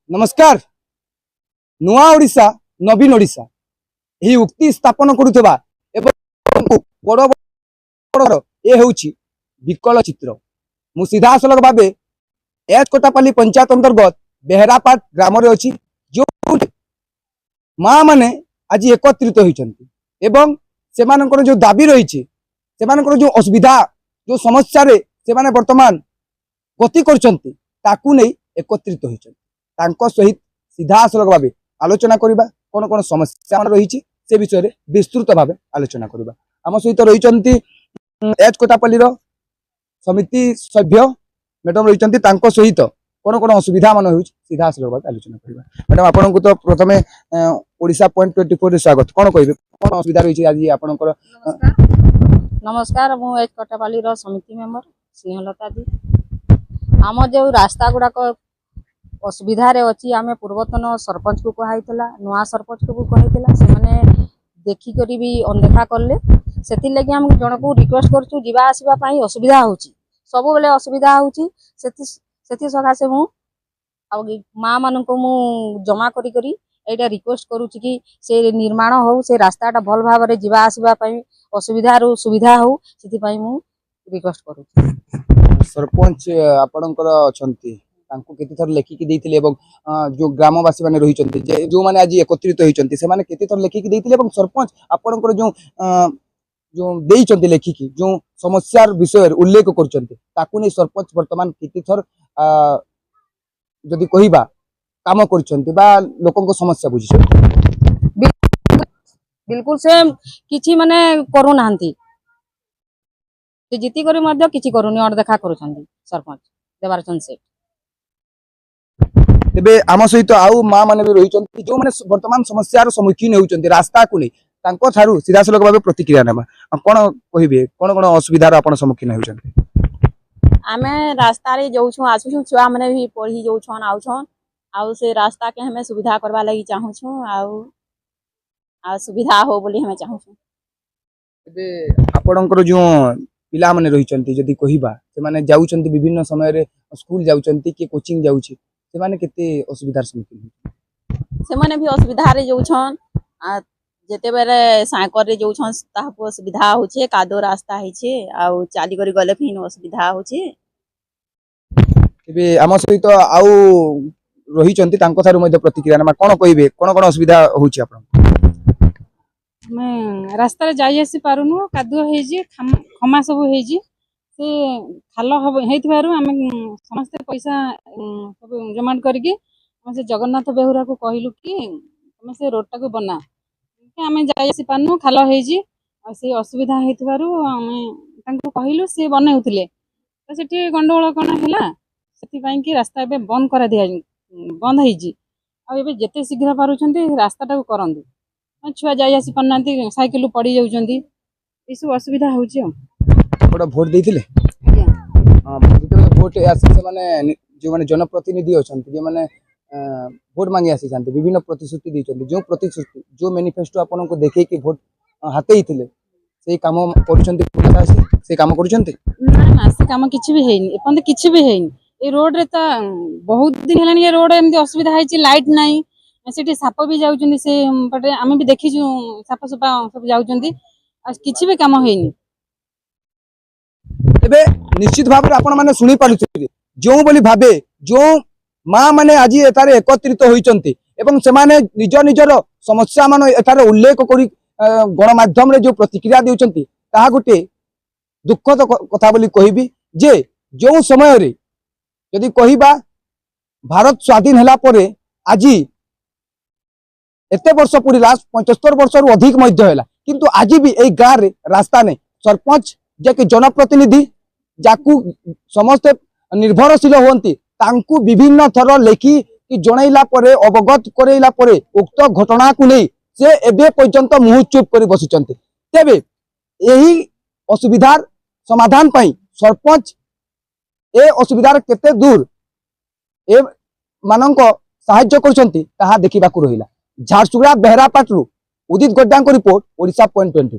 नमस्कार। नुआ ओडिशा नवीन ओडिशा यही उक्ति स्थापन करुवा बड़ बड़ ये हूँ विकल चित्र। मु सीधा सलख भाव एचकोटापाली पंचायत अंतर्गत बेहरापाट ग्राम अच्छी जो माँ मैंने आज एकत्रित होती जो दाबी रही जो असुविधा जो समस्या से वर्तमान गति कर एकत्रित होती सहित सीधा सलख भाव आलोचना करवा कौन कौन समस्या रही से विषय में विस्तृत भाव आलोचना करवा। आम सहित रही एचकोटापाली समिति सभ्य मैडम रही सहित कौन कौन असुविधा मान हो सीधा सलख भाव आलोचना करवा। मैडम आपको तो प्रथम ओडिशा पॉइंट 24 स्वागत कौन कहे कौन असुविधा रही आज आपंकर? नमस्कार मु एचकोटापाली समिति मेंबर सिंहलता दी। आम जो रास्ता गुड़ाक असुविधा अच्छी आम पूर्वतन सरपंच को कहला नुआ सरपंच को कहला से देखिक भी अनदेखा कले से आम जन को रिक्वेस्ट करूँ जावा आसवाई असुविधा हो सब बेले असुविधा हो सकाशे मु माँ मान को जमा करी एटा रिक्वेस्ट करूँ कि से निर्माण हो से रास्ताटा भल भाव में जावा आसवाई असुविधा रू सुविधा हो से रिक्वेस्ट करूँ। सरपंच आपणकर अच्छी केते थर लेखिकी देइथिले जो ग्रामवासी माने रही जो माने आज एकत्रित होइचंती से माने केते थर लेखिकी देइथिले सरपंच आपणकर जो जो देइचंती लेखिकी जो समस्यार विषय उल्लेख करचंती ताकू नै सरपंच वर्तमान केते थर जदि कहिबा काम करचंती बा लोकन को समस्या बुझिछंती? बिल्कुल से किछि माने करू नाहंती जीती करी मध्य किछि करूनी अनदेखा करूछंती सरपंच देवारचंद सेठ। तेबे आम सहित आउ माँ मैंने भी रही जो मैंने वर्तमान समस्यार सम्मुखीन होती रास्ता को नहीं सीधा सलख भाव प्रतिक्रिया ना कौन कहे कौन कौन असुविधार आप सम्मुखीन होती? आम रास्ता जाऊँ आसुँ छुआ मैंने भी पढ़ी जाऊन आउछन आउ से रास्ता के हमें सुविधा करवा लगी चाहूँ सुविधा हो बोली हमें चाहूँ। आपणकर जो पिला माने रही जदि कहबा से माने जाउछंती विभिन्न समय रे स्कूल जाउछंती कि कोचिंग जाउछि से माने केते असुविधार सम्मुखीन से माने भी असुविधा रे जाउछन जेते बेले साइकर रे जाउछन ताहाको असुविधा होछे कादो रास्ता हेछे आ चाली करी गले फिन असुविधा होछे। तेबे आम सहित आउ रही थारू मध्य प्रतिक्रिया ना कौन कहे कौन कौन असुविधा होछि आपन? मैं रास्ता रे जाई आसी पारुनु कादुआ हेजी खमा सब हेजी से खाल हेतु आम समस्त पैसा सब जमा करके से जगन्नाथ बेहुरा को कहलु कि तुम से रोड टाक बना आम जाई आसी पारनु खाल हेजी से असुविधा हेतु आम कहलु से बनौले तो सेठी गंडगोल कौन है से रास्ता ए बंद कर दिया बंद होती आबे जिते शीघ्र पार्टी रास्ता टाक करूँ छुआ जाई आसी पारना साइकेल पड़ी जाऊँगी ये सब असुविधा हो। भोट देइथिले? भोट आसी से जो माने जनप्रतिनिधि अच्छा जो माने भोट मांगी आसी विभिन्न प्रतिश्रुति देइछन्ति जो प्रतिश्रुति जो मैनिफेस्टो आपन को देखे कि भोट हाते हिथिले से काम करूछन्ति से काम करूछन्ति ना ना से काम किछि भी हेइनी एपन किछि भी हेइनी ए रोड रे त बहुत दिन हेलानी ये रोड एमती असुविधा है लाइट नहीं से साप भी जाऊँ से पटे आम भी देखीचु साप सुपा सब जाऊँ किसी भी काम होनी। एबे निश्चित भाव में आपण माने सुनी पारुछथि जो बोली भाबे जो माँ माने आज एतारे एकत्रित होइचंती एवं से माने निज निजर समस्या मान एतारे उल्लेख करी गणमाध्यम रे जो प्रतिक्रिया देउचंती ताहा गोटे दुखद कथा बोली कहबी जे जो समय रे यदि कहबा भारत स्वाधीन हला परे आज एते वर्ष पूरा 75 वर्ष रु अधिक मध्य है किंतु आज भी यही गाँव रे रास्ता नहीं सरपंच जे कि जनप्रतिनिधि जाकू समस्ते निर्भरशील होती विभिन्न थर लेखी कि जनइला परे अवगत करैला परे उक्त घटना को नहीं से एबे पर्यंत मुह चुप कर बसिचंती। तेबे यही असुविधार समाधान पाई सरपंच ए असुविधार केते दूर ए मानक साहाय्य करछंती ताहा देखिबाकू रहिला। झारसुगुड़ा बेहरापाटू उदित गड्डा रिपोर्ट ओडिशा पॉइंट 20।